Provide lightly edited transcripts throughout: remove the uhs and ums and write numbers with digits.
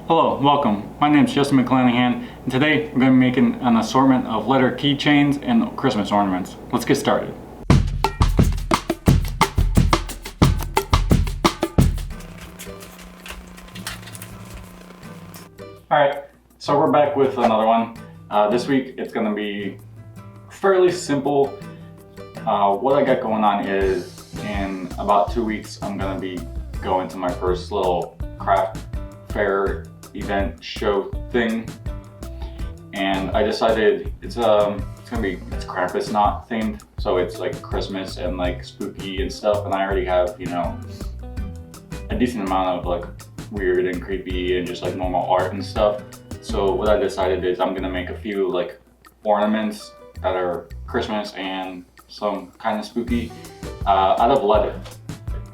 Hello, welcome. My name is JesseMcDesign, and today we're going to be making an assortment of letter keychains and Christmas ornaments. Let's get started. Alright, so we're back with another one. This week it's going to be fairly simple. What I got going on is in about 2 weeks I'm going to be going to my first little craft fair event show thing, and I decided it's Krampus knot themed, so it's like Christmas and like spooky and stuff, and I already have, you know, a decent amount of like weird and creepy and just like normal art and stuff. So what I decided is I'm gonna make a few like ornaments that are Christmas and some kind of spooky out of leather.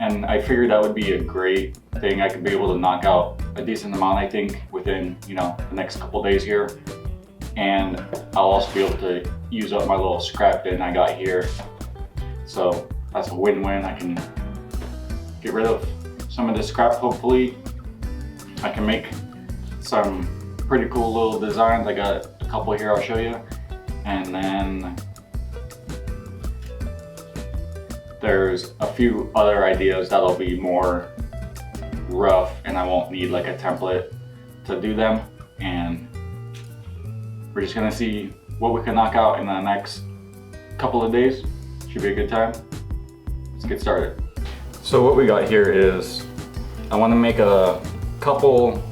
And I figured that would be a great thing. I could be able to knock out a decent amount, I think, within, you know, the next couple days here. And I'll also be able to use up my little scrap bin I got here. So that's a win-win. I can get rid of some of the scrap, hopefully. I can make some pretty cool little designs. I got a couple here I'll show you. And then there's a few other ideas that'll be more rough and I won't need like a template to do them, and we're just gonna see what we can knock out in the next couple of days. Should be a good time. Let's get started. So what we got here is I want to make a couple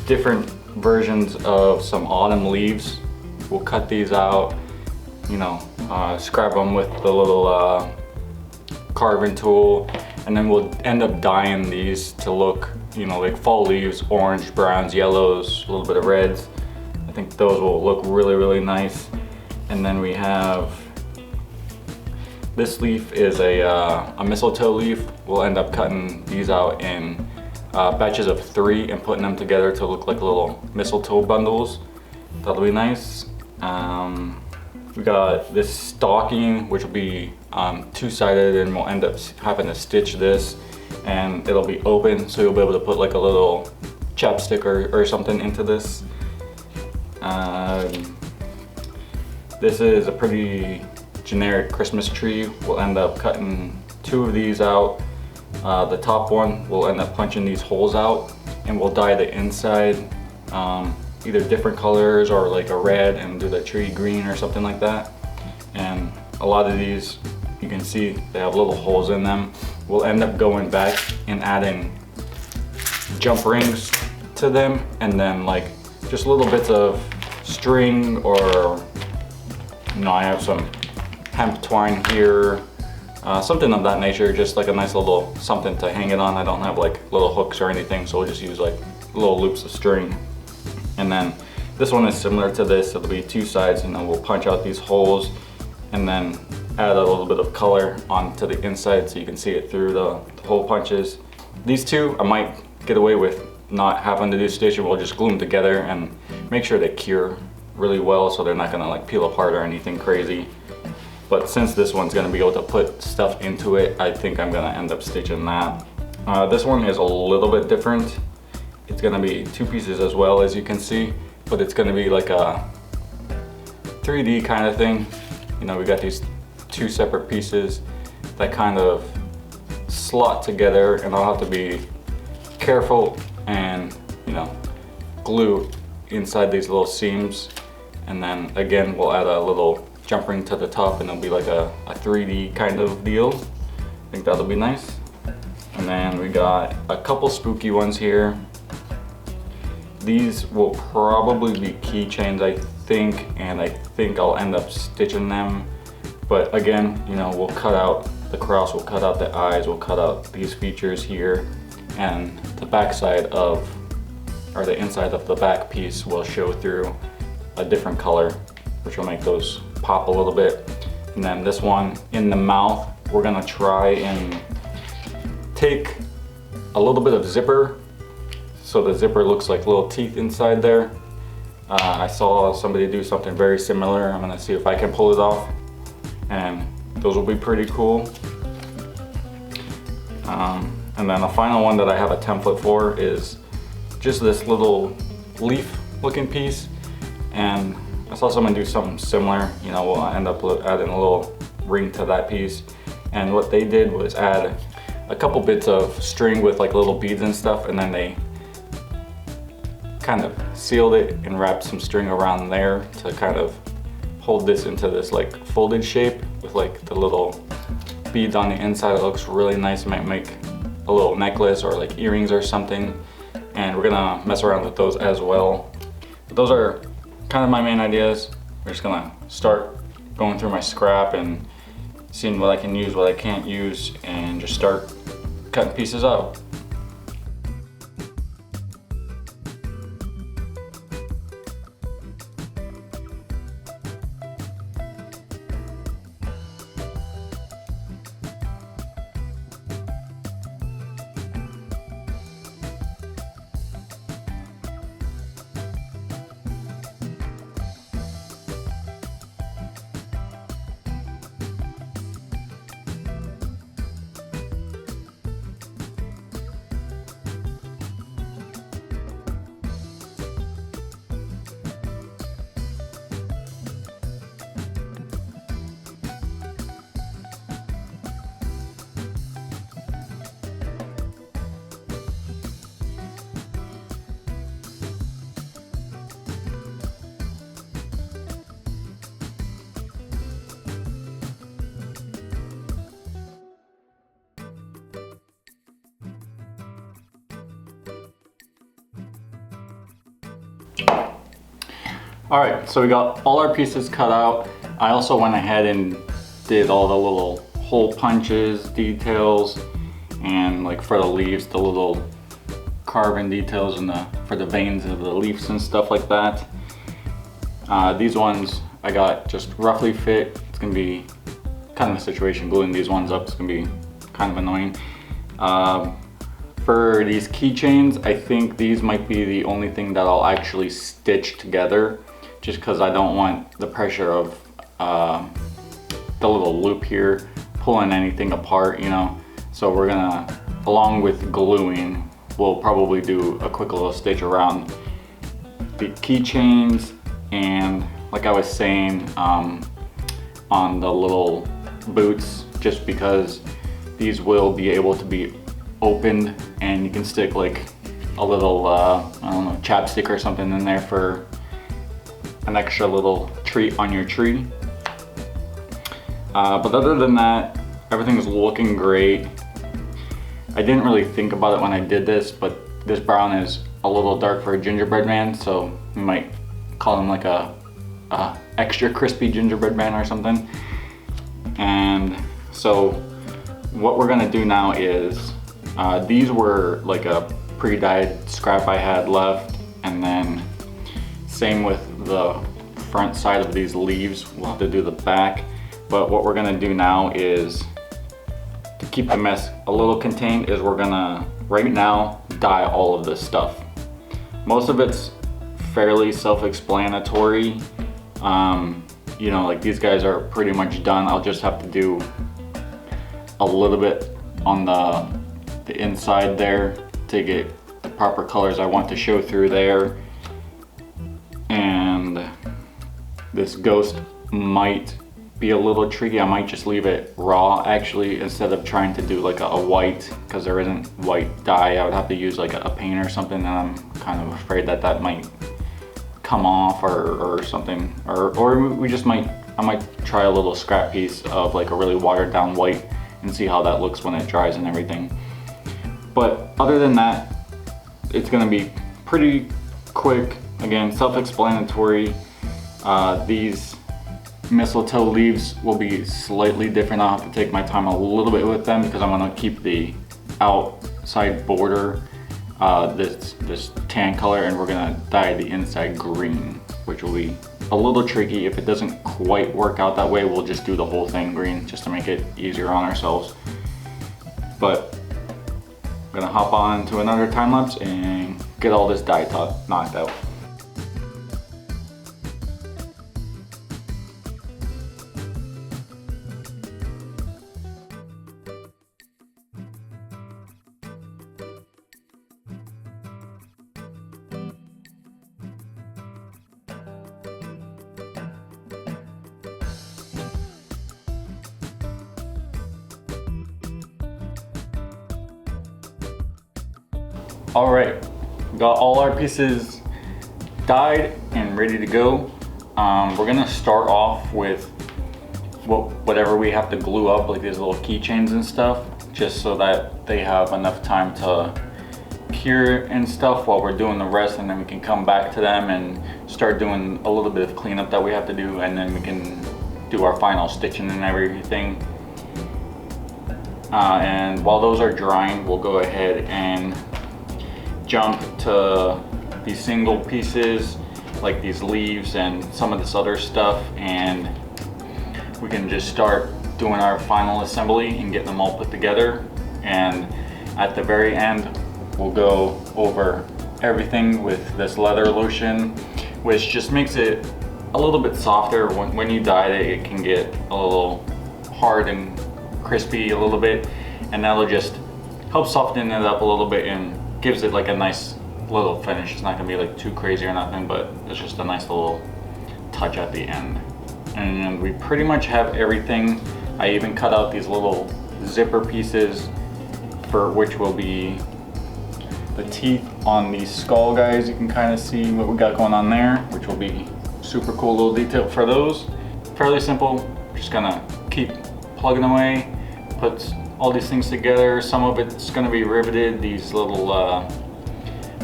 different versions of some autumn leaves. We'll cut these out, you know, scrap them with the little carving tool, and then we'll end up dyeing these to look, you know, like fall leaves, orange, browns, yellows, a little bit of reds. I think those will look really, really nice. And then we have this leaf is a mistletoe leaf. We'll end up cutting these out in batches of 3 and putting them together to look like little mistletoe bundles. That'll be nice. We got this stocking, which will be two-sided, and we'll end up having to stitch this, and it'll be open, so you'll be able to put like a little chapstick or something into this. This is a pretty generic Christmas tree. We'll end up cutting 2 of these out. The top one, we'll end up punching these holes out, and we'll dye the inside either different colors or like a red and do the tree green or something like that. And a lot of these, you can see they have little holes in them. We'll end up going back and adding jump rings to them, and then like just little bits of string, or, you know, I have some hemp twine here, something of that nature, just like a nice little something to hang it on. I don't have like little hooks or anything, so we'll just use like little loops of string. And then this one is similar to this. It'll be 2 sides, and then we'll punch out these holes and then add a little bit of color onto the inside so you can see it through the hole punches. These 2, I might get away with not having to do stitching. We'll just glue them together and make sure they cure really well so they're not gonna like peel apart or anything crazy. But since this one's gonna be able to put stuff into it, I think I'm gonna end up stitching that. This one is a little bit different. It's gonna be 2 pieces as well, as you can see, but it's gonna be like a 3D kind of thing. You know, we got these 2 separate pieces that kind of slot together, and I'll have to be careful and, you know, glue inside these little seams. And then again, we'll add a little jump ring to the top, and it'll be like a 3D kind of deal. I think that'll be nice. And then we got a couple spooky ones here. These will probably be keychains, I think, and I think I'll end up stitching them. But again, you know, we'll cut out the cross, we'll cut out the eyes, we'll cut out these features here, and the back side of, or the inside of the back piece will show through a different color, which will make those pop a little bit. And then this one in the mouth, we're gonna try and take a little bit of zipper, so the zipper looks like little teeth inside there. I saw somebody do something very similar. I'm gonna see if I can pull it off, and those will be pretty cool. And then the final one that I have a template for is just this little leaf looking piece, and I saw someone do something similar. You know, we'll end up adding a little ring to that piece. And what they did was add a couple bits of string with like little beads and stuff, and then they kind of sealed it and wrapped some string around there to kind of hold this into this like folded shape with like the little beads on the inside. It looks really nice. It might make a little necklace or like earrings or something, and we're gonna mess around with those as well. But those are kind of my main ideas. We're just gonna start going through my scrap and seeing what I can use, what I can't use, and just start cutting pieces out. All right, so we got all our pieces cut out. I also went ahead and did all the little hole punches, details, and like for the leaves, the little carving details and for the veins of the leaves and stuff like that. These ones I got just roughly fit. It's gonna be kind of a situation gluing these ones up. It's gonna be kind of annoying. For these keychains, I think these might be the only thing that I'll actually stitch together, just because I don't want the pressure of the little loop here pulling anything apart, you know. So we're gonna, along with gluing, we'll probably do a quick little stitch around the keychains, and like I was saying, on the little boots, just because these will be able to be opened and you can stick like a little, I don't know, chapstick or something in there for an extra little treat on your tree. But other than that, everything's looking great. I didn't really think about it when I did this, but this brown is a little dark for a gingerbread man, so you might call him like a extra crispy gingerbread man or something. And so what we're gonna do now is, these were like a pre-dyed scrap I had left, and then same with the front side of these leaves. We'll have to do the back, but what we're gonna do now is, to keep the mess a little contained, is we're gonna right now dye all of this stuff. Most of it's fairly self-explanatory. You know, like these guys are pretty much done. I'll just have to do a little bit on the inside there to get the proper colors I want to show through there. And this ghost might be a little tricky. I might just leave it raw actually, instead of trying to do like a white, because there isn't white dye. I would have to use like a paint or something, and I'm kind of afraid that that might come off or something, or we just might, I might try a little scrap piece of like a really watered down white and see how that looks when it dries and everything. But other than that, it's gonna be pretty quick. Again, self-explanatory. These mistletoe leaves will be slightly different. I'll have to take my time a little bit with them because I'm gonna keep the outside border this tan color, and we're gonna dye the inside green, which will be a little tricky. If it doesn't quite work out that way, we'll just do the whole thing green just to make it easier on ourselves. But I'm gonna hop on to another time lapse and get all this dye knocked out. All right, we got all our pieces dyed and ready to go. We're gonna start off with whatever we have to glue up, like these little keychains and stuff, just so that they have enough time to cure and stuff while we're doing the rest, and then we can come back to them and start doing a little bit of cleanup that we have to do, and then we can do our final stitching and everything. And while those are drying, we'll go ahead and jump to these single pieces like these leaves and some of this other stuff, and we can just start doing our final assembly and getting them all put together. And at the very end, we'll go over everything with this leather lotion, which just makes it a little bit softer. When you dye it, it can get a little hard and crispy a little bit, and that'll just help soften it up a little bit and gives it like a nice little finish. It's not gonna be like too crazy or nothing, but it's just a nice little touch at the end. And we pretty much have everything. I even cut out these little zipper pieces for which will be the teeth on these skull guys. You can kind of see what we got going on there, which will be super cool little detail for those. Fairly simple, just gonna keep plugging away, put all these things together. Some of it's gonna be riveted. These little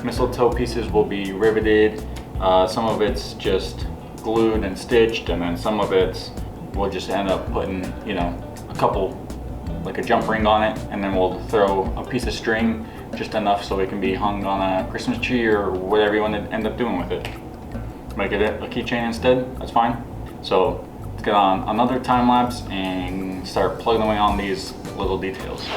mistletoe pieces will be riveted. Some of it's just glued and stitched, and then some of it's we'll just end up putting, you know, a couple, like a jump ring on it, and then we'll throw a piece of string, just enough so it can be hung on a Christmas tree or whatever you want to end up doing with it. Make it a keychain instead, that's fine. So let's get on another time lapse and start plugging away on these little details.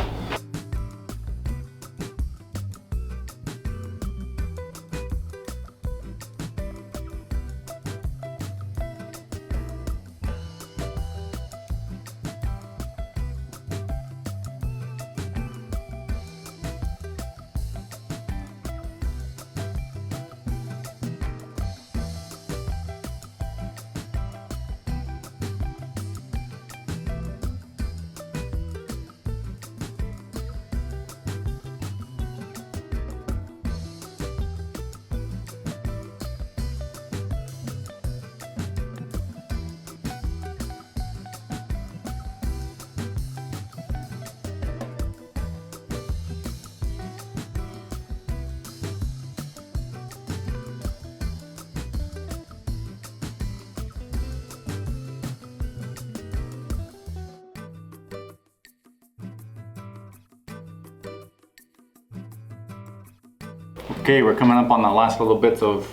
Okay, we're coming up on the last little bits of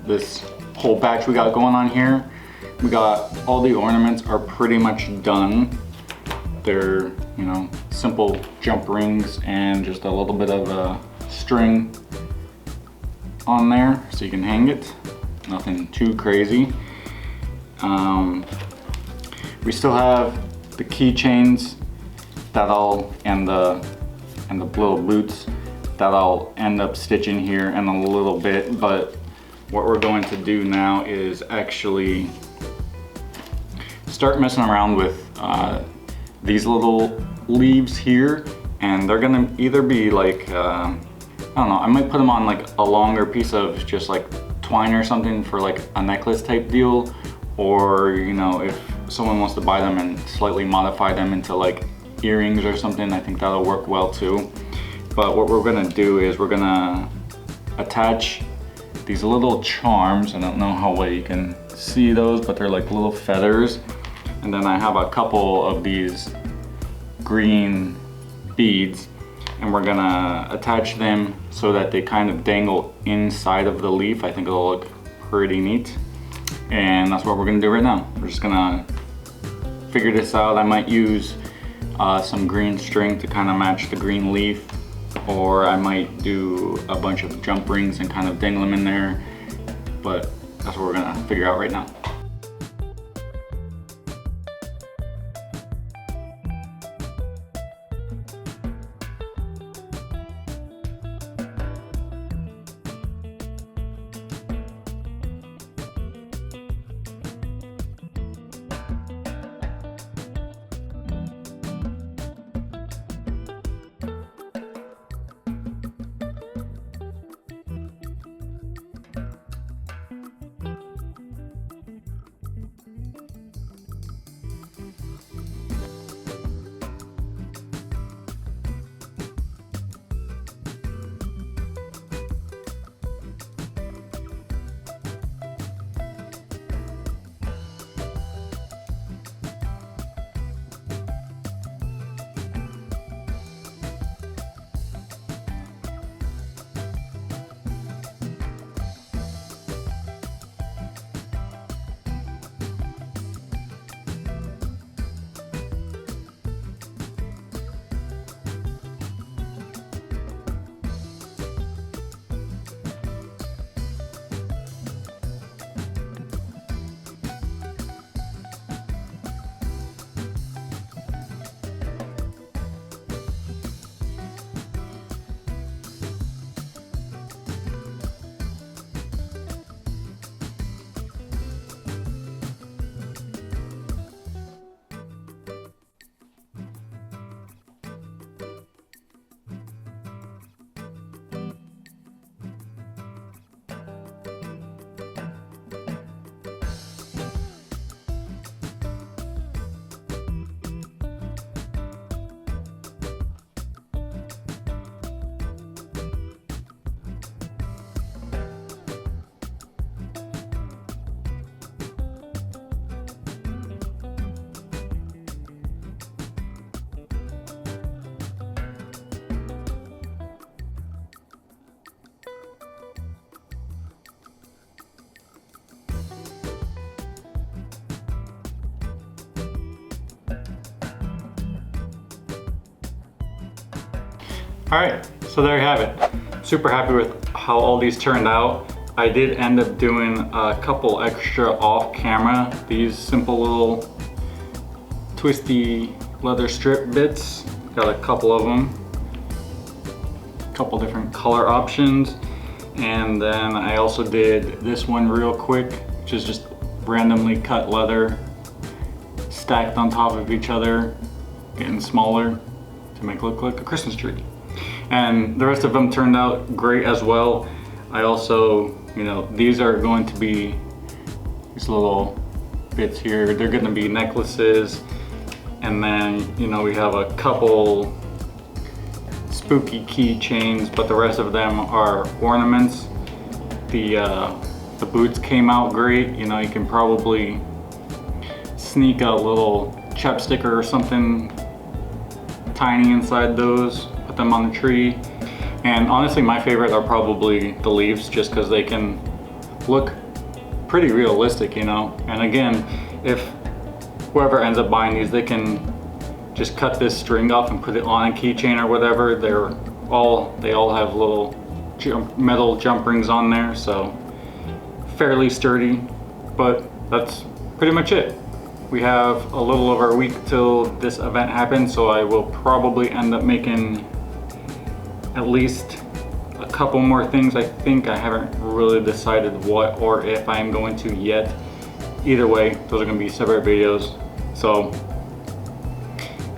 this whole batch we got going on here. We got all the ornaments are pretty much done. They're, you know, simple jump rings and just a little bit of a string on there so you can hang it. Nothing too crazy. We still have the keychains and the little boots that I'll end up stitching here in a little bit, but what we're going to do now is actually start messing around with these little leaves here, and they're gonna either be like, I don't know, I might put them on like a longer piece of just like twine or something for like a necklace type deal, or, you know, if someone wants to buy them and slightly modify them into like earrings or something, I think that'll work well too. But what we're gonna do is we're gonna attach these little charms. I don't know how well you can see those, but they're like little feathers. And then I have a couple of these green beads, and we're gonna attach them so that they kind of dangle inside of the leaf. I think it'll look pretty neat. And that's what we're gonna do right now. We're just gonna figure this out. I might use some green string to kind of match the green leaf, or I might do a bunch of jump rings and kind of dangle them in there, but that's what we're gonna figure out right now. All right, so there you have it. Super happy with how all these turned out. I did end up doing a couple extra off camera. These simple little twisty leather strip bits. Got a couple of them. A couple different color options. And then I also did this one real quick, which is just randomly cut leather stacked on top of each other, getting smaller to make it look like a Christmas tree. And the rest of them turned out great as well. I also, you know, these are going to be these little bits here. They're going to be necklaces. And then, you know, we have a couple spooky keychains, but the rest of them are ornaments. The boots came out great. You know, you can probably sneak a little chapstick or something tiny inside those, put them on the tree. And honestly, my favorite are probably the leaves, just because they can look pretty realistic, you know. And again, if whoever ends up buying these, they can just cut this string off and put it on a keychain or whatever. They all have little metal jump rings on there, so fairly sturdy. But that's pretty much it. We have a little over a week till this event happens, so I will probably end up making at least a couple more things. I think I haven't really decided what or if I'm going to yet. Either way, those are going to be separate videos. So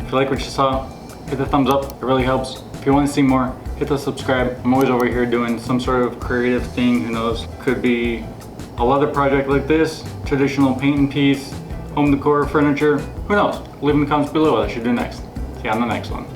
if you like what you saw, hit the thumbs up, it really helps. If you want to see more, hit the subscribe. I'm always over here doing some sort of creative thing, who knows. Could be a leather project like this, traditional painting piece, home decor, furniture, who knows? Leave in the comments below what I should do next. See you on the next one.